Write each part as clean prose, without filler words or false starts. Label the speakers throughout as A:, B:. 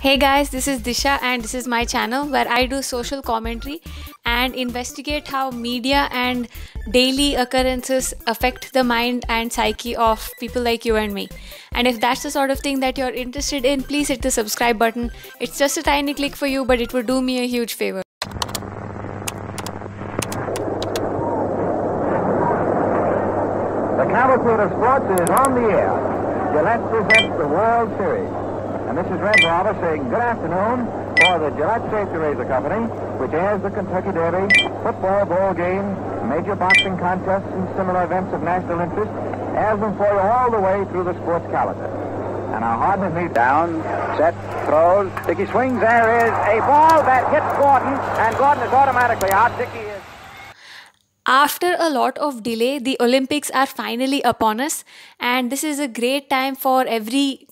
A: Hey guys, this is Disha and this is my channel where I do social commentary and investigate how media and daily occurrences affect the mind and psyche of people like you and me. And if that's the sort of thing that you're interested in, please hit the subscribe button. It's just a tiny click for you, but it would do me a huge favor.
B: The Cavalcade of Sports is on the air. Gillette presents the World Series. And this is Red Robber saying good afternoon for the Gillette Safety Razor Company, which airs the Kentucky Derby, football, bowl game, major boxing contests, and similar events of national interest, airs them for you all the way through the sports calendar. And our Hardman lead down, set, throws, Dickey swings, there is a ball that hits Gordon, and Gordon is automatically out. Dickey is...
A: After a lot of delay, the Olympics are finally upon us, and this is a great time for every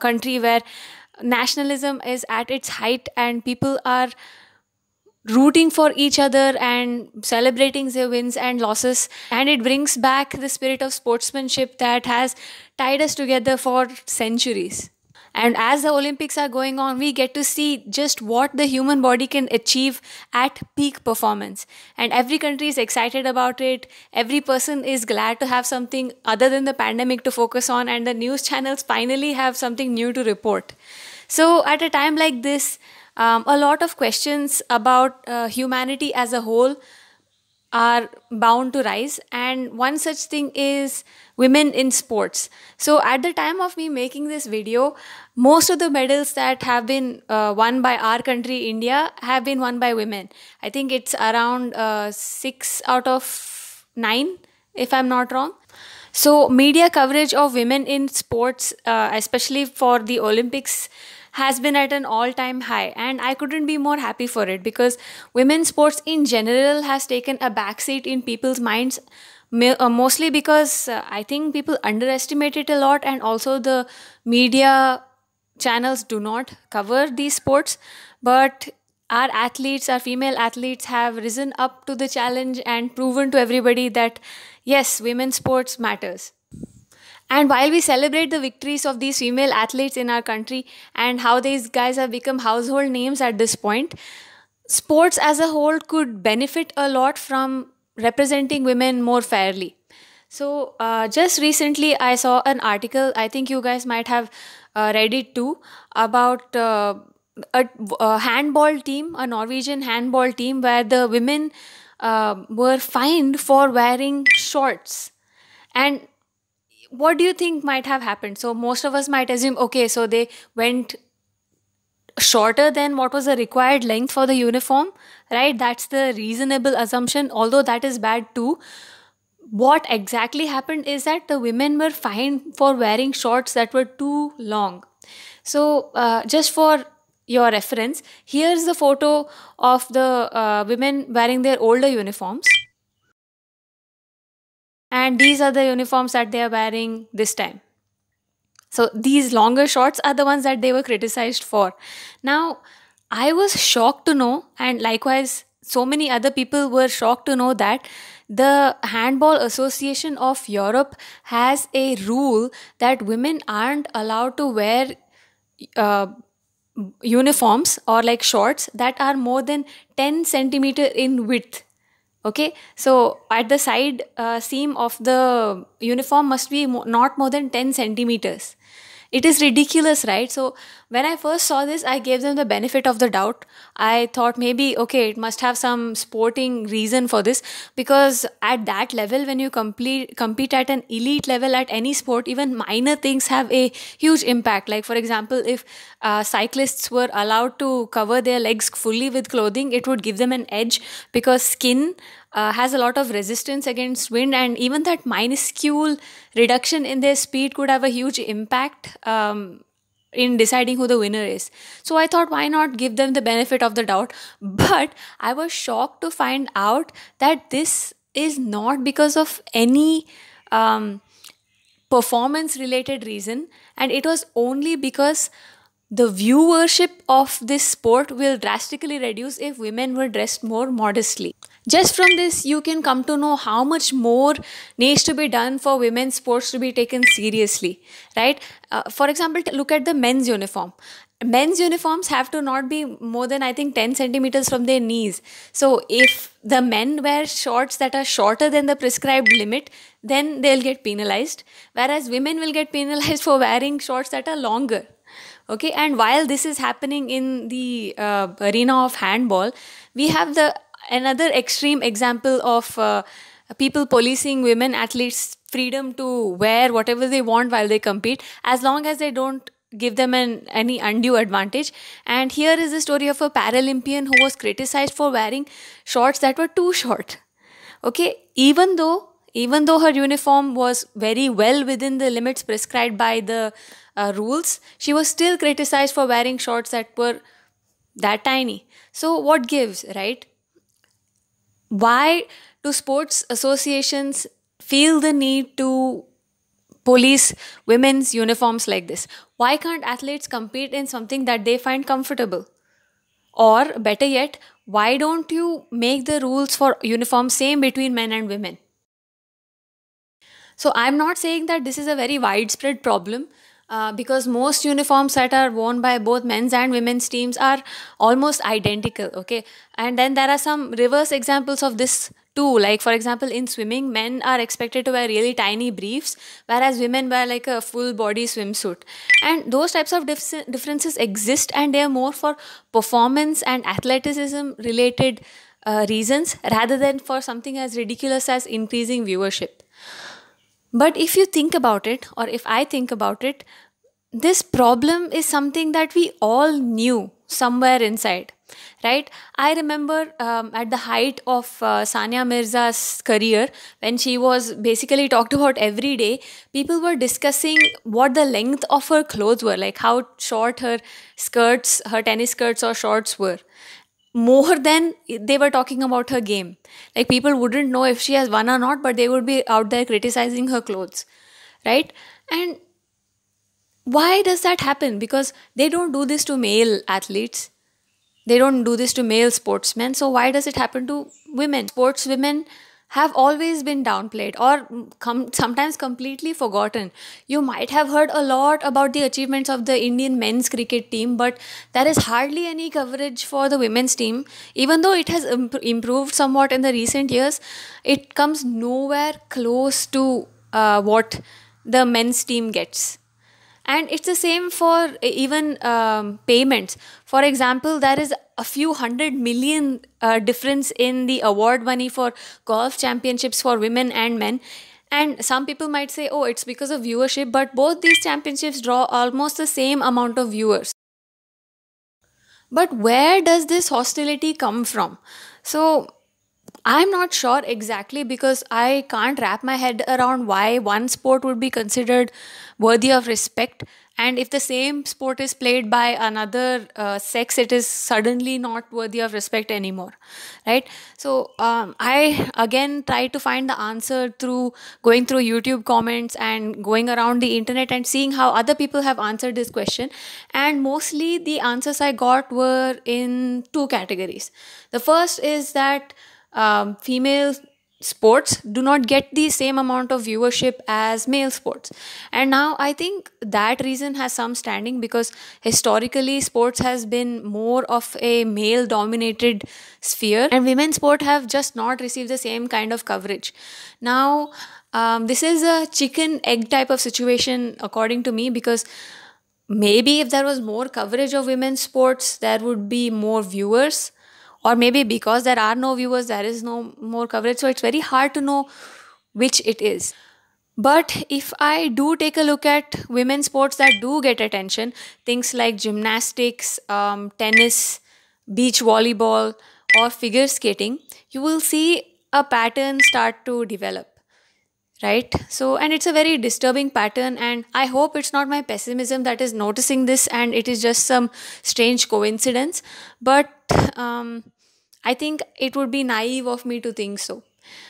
A: country where nationalism is at its height and people are rooting for each other and celebrating their wins and losses, and it brings back the spirit of sportsmanship that has tied us together for centuries. And as the Olympics are going on, we get to see just what the human body can achieve at peak performance. And every country is excited about it. Every person is glad to have something other than the pandemic to focus on. And the news channels finally have something new to report. So at a time like this, a lot of questions about humanity as a whole are bound to rise, and one such thing is women in sports. So at the time of me making this video, most of the medals that have been won by our country, India, have been won by women. I think it's around 6 out of 9, if I'm not wrong. So media coverage of women in sports, especially for the Olympics, has been at an all-time high, and I couldn't be more happy for it, because women's sports in general has taken a backseat in people's minds, mostly because I think people underestimate it a lot, and also the media channels do not cover these sports. But our athletes, our female athletes, have risen up to the challenge and proven to everybody that yes, women's sports matters. And while we celebrate the victories of these female athletes in our country and how these guys have become household names at this point, sports as a whole could benefit a lot from representing women more fairly. So just recently I saw an article, I think you guys might have read it too, about a handball team, a Norwegian handball team, where the women were fined for wearing shorts. And what do you think might have happened? So most of us might assume, okay, so they went shorter than what was the required length for the uniform, right? That's the reasonable assumption, although that is bad too. What exactly happened is that the women were fined for wearing shorts that were too long. So just for your reference, here's the photo of the women wearing their older uniforms. And these are the uniforms that they are wearing this time. So these longer shorts are the ones that they were criticized for. Now, I was shocked to know, and likewise, so many other people were shocked to know, that the Handball Association of Europe has a rule that women aren't allowed to wear uniforms or like shorts that are more than 10 centimeter in width. Okay, so at the side seam of the uniform must be not more than 10 centimeters. It is ridiculous, right? So when I first saw this, I gave them the benefit of the doubt. I thought maybe, okay, it must have some sporting reason for this, because at that level, when you compete at an elite level at any sport, even minor things have a huge impact. Like for example, if cyclists were allowed to cover their legs fully with clothing, it would give them an edge, because skin has a lot of resistance against wind, and even that minuscule reduction in their speed could have a huge impact in deciding who the winner is. So I thought, why not give them the benefit of the doubt? But I was shocked to find out that this is not because of any performance related reason, and it was only because the viewership of this sport will drastically reduce if women were dressed more modestly. Just from this, you can come to know how much more needs to be done for women's sports to be taken seriously, right? For example, look at the men's uniform. Men's uniforms have to not be more than, I think, 10 centimeters from their knees. So if the men wear shorts that are shorter than the prescribed limit, then they'll get penalized, whereas women will get penalized for wearing shorts that are longer. Okay, and while this is happening in the arena of handball, we have the another extreme example of people policing women athletes' freedom to wear whatever they want while they compete, as long as they don't give them any undue advantage. And here is the story of a Paralympian who was criticized for wearing shorts that were too short. Okay, even though her uniform was very well within the limits prescribed by the rules, she was still criticized for wearing shorts that were that tiny. So what gives, right? Why do sports associations feel the need to police women's uniforms like this? Why can't athletes compete in something that they find comfortable? Or better yet, why don't you make the rules for uniforms same between men and women? So I'm not saying that this is a very widespread problem, because most uniforms that are worn by both men's and women's teams are almost identical. Okay, and then there are some reverse examples of this too. Like for example, in swimming, men are expected to wear really tiny briefs, whereas women wear like a full body swimsuit. And those types of differences exist, and they are more for performance and athleticism related reasons rather than for something as ridiculous as increasing viewership. But if you think about it, or if I think about it, this problem is something that we all knew somewhere inside, right? I remember at the height of Sania Mirza's career, when she was basically talked about every day, people were discussing what the length of her clothes were, like how short her skirts, her tennis skirts or shorts were, more than they were talking about her game. Like people wouldn't know if she has won or not, but they would be out there criticizing her clothes, right? And why does that happen? Because they don't do this to male athletes, they don't do this to male sportsmen. So why does it happen to women? Sportswomen have always been downplayed or sometimes completely forgotten. You might have heard a lot about the achievements of the Indian men's cricket team, but there is hardly any coverage for the women's team. Even though it has improved somewhat in the recent years, it comes nowhere close to what the men's team gets. And it's the same for even payments. For example, there is a few 100 million difference in the award money for golf championships for women and men. And some people might say, oh, it's because of viewership, but both these championships draw almost the same amount of viewers. But where does this hostility come from? So I'm not sure exactly, because I can't wrap my head around why one sport would be considered worthy of respect, and if the same sport is played by another sex, it is suddenly not worthy of respect anymore, right? So I again try to find the answer through going through YouTube comments and going around the internet and seeing how other people have answered this question. And mostly the answers I got were in two categories. The first is that female sports do not get the same amount of viewership as male sports. And now I think that reason has some standing, because historically sports has been more of a male dominated sphere, and women's sport have just not received the same kind of coverage. Now this is a chicken egg type of situation according to me, because maybe if there was more coverage of women's sports, there would be more viewers, or maybe because there are no viewers, there is no more coverage. So it's very hard to know which it is. But if I do take a look at women's sports that do get attention, things like gymnastics, tennis, beach volleyball, or figure skating, you will see a pattern start to develop, right? So, and it's a very disturbing pattern, and I hope it's not my pessimism that is noticing this and it is just some strange coincidence. But I think it would be naive of me to think so.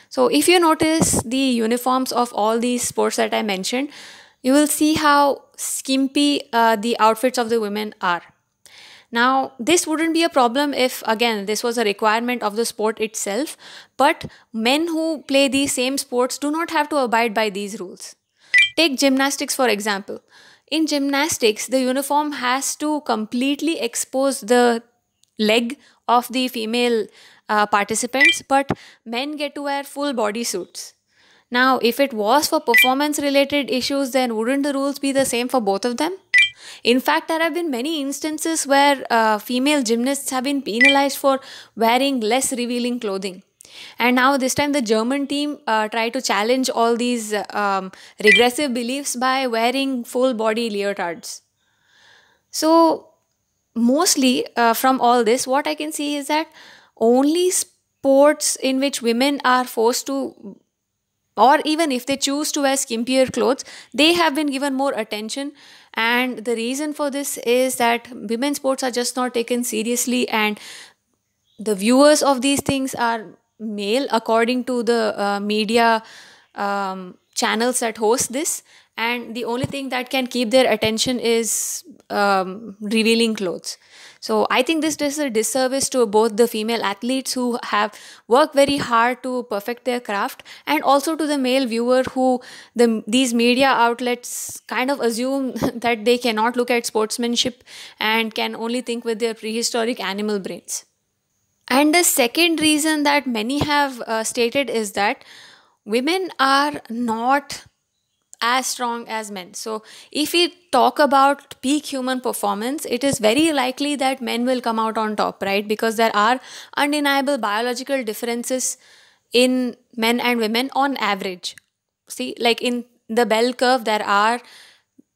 A: So if you notice the uniforms of all these sports that I mentioned, you will see how skimpy the outfits of the women are. Now, this wouldn't be a problem if, again, this was a requirement of the sport itself, but men who play these same sports do not have to abide by these rules. Take gymnastics, for example. In gymnastics, the uniform has to completely expose the leg of the female participants, but men get to wear full body suits. Now, if it was for performance related issues, then wouldn't the rules be the same for both of them? In fact, there have been many instances where female gymnasts have been penalized for wearing less revealing clothing. And now, this time, the German team tried to challenge all these regressive beliefs by wearing full body leotards. So, mostly from all this, what I can see is that only sports in which women are forced to, or even if they choose to wear skimpier clothes, they have been given more attention. And the reason for this is that women's sports are just not taken seriously, and the viewers of these things are male according to the media channels that host this, and the only thing that can keep their attention is revealing clothes. So I think this does a disservice to both the female athletes who have worked very hard to perfect their craft, and also to the male viewer who these media outlets kind of assume that they cannot look at sportsmanship and can only think with their prehistoric animal brains. And the second reason that many have stated is that women are not as strong as men. So, if we talk about peak human performance, it is very likely that men will come out on top, right? Because there are undeniable biological differences in men and women on average. See, like in the bell curve, there are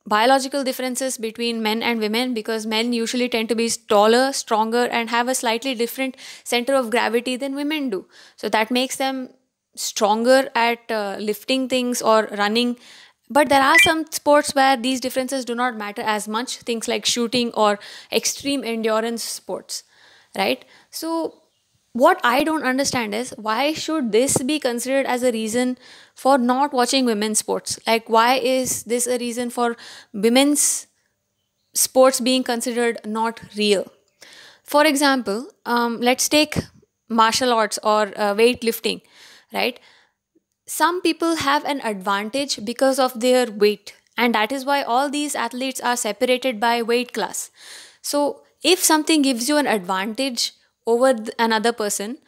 A: biological differences between men and women because men usually tend to be taller, stronger, and have a slightly different center of gravity than women do. So that makes them stronger at lifting things or running. But there are some sports where these differences do not matter as much, things like shooting or extreme endurance sports, right? So what I don't understand is why should this be considered as a reason for not watching women's sports? Like, why is this a reason for women's sports being considered not real? For example, let's take martial arts or weightlifting, right? Some people have an advantage because of their weight, and that is why all these athletes are separated by weight class. So if something gives you an advantage over another person,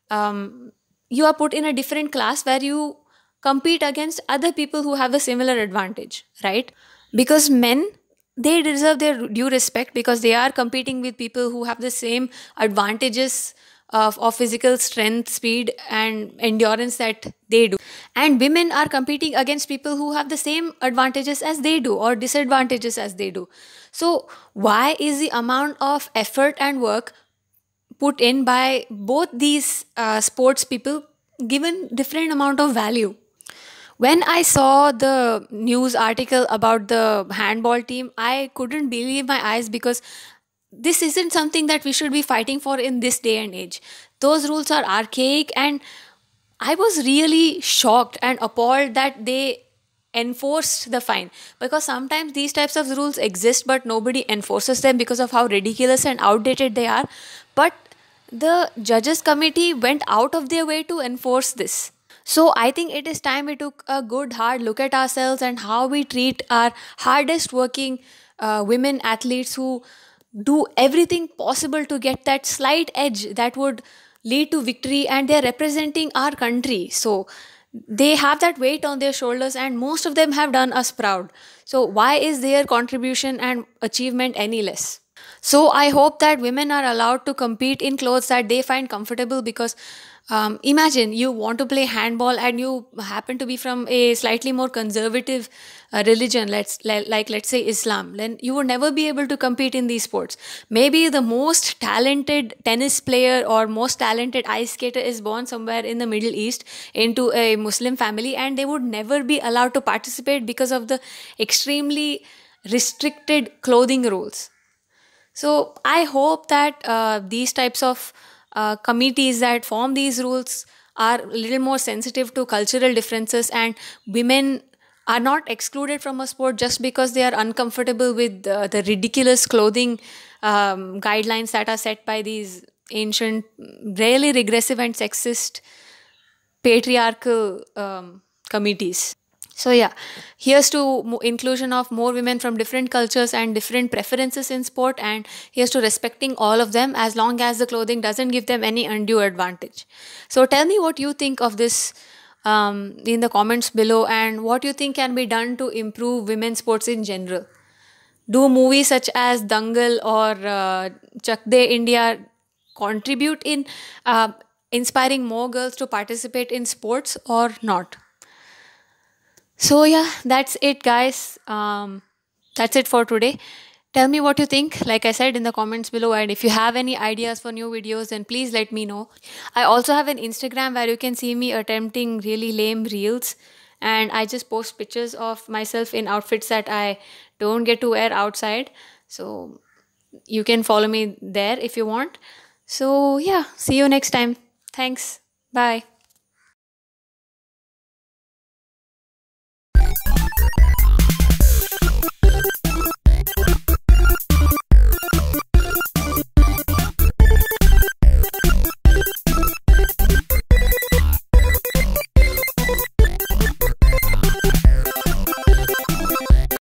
A: you are put in a different class where you compete against other people who have a similar advantage, right? Because men, they deserve their due respect because they are competing with people who have the same advantages of physical strength, speed, and endurance that they do. And women are competing against people who have the same advantages as they do or disadvantages as they do. So, why is the amount of effort and work put in by both these sports people given different amount of value? When I saw the news article about the handball team, I couldn't believe my eyes because this isn't something that we should be fighting for in this day and age. Those rules are archaic, and I was really shocked and appalled that they enforced the fine, because sometimes these types of rules exist but nobody enforces them because of how ridiculous and outdated they are. But the judges committee went out of their way to enforce this. So I think it is time we took a good hard look at ourselves and how we treat our hardest working women athletes who do everything possible to get that slight edge that would lead to victory, and they're representing our country. So they have that weight on their shoulders, and most of them have done us proud. So why is their contribution and achievement any less? So I hope that women are allowed to compete in clothes that they find comfortable, because imagine you want to play handball and you happen to be from a slightly more conservative religion, let's say Islam. Then you would never be able to compete in these sports. Maybe the most talented tennis player or most talented ice skater is born somewhere in the Middle East into a Muslim family, and they would never be allowed to participate because of the extremely restricted clothing rules. So I hope that these types of committees that form these rules are a little more sensitive to cultural differences, and women are not excluded from a sport just because they are uncomfortable with the ridiculous clothing guidelines that are set by these ancient, really regressive and sexist patriarchal committees. So yeah, here's to inclusion of more women from different cultures and different preferences in sport, and here's to respecting all of them as long as the clothing doesn't give them any undue advantage. So tell me what you think of this in the comments below, and what you think can be done to improve women's sports in general. Do movies such as Dangal or Chak De India contribute in inspiring more girls to participate in sports or not? So yeah, that's it, guys. That's it for today. Tell me what you think, like I said, in the comments below, and if you have any ideas for new videos, then please let me know. I also have an Instagram where you can see me attempting really lame reels, and I just post pictures of myself in outfits that I don't get to wear outside. So you can follow me there if you want. So yeah, see you next time. Thanks. Bye.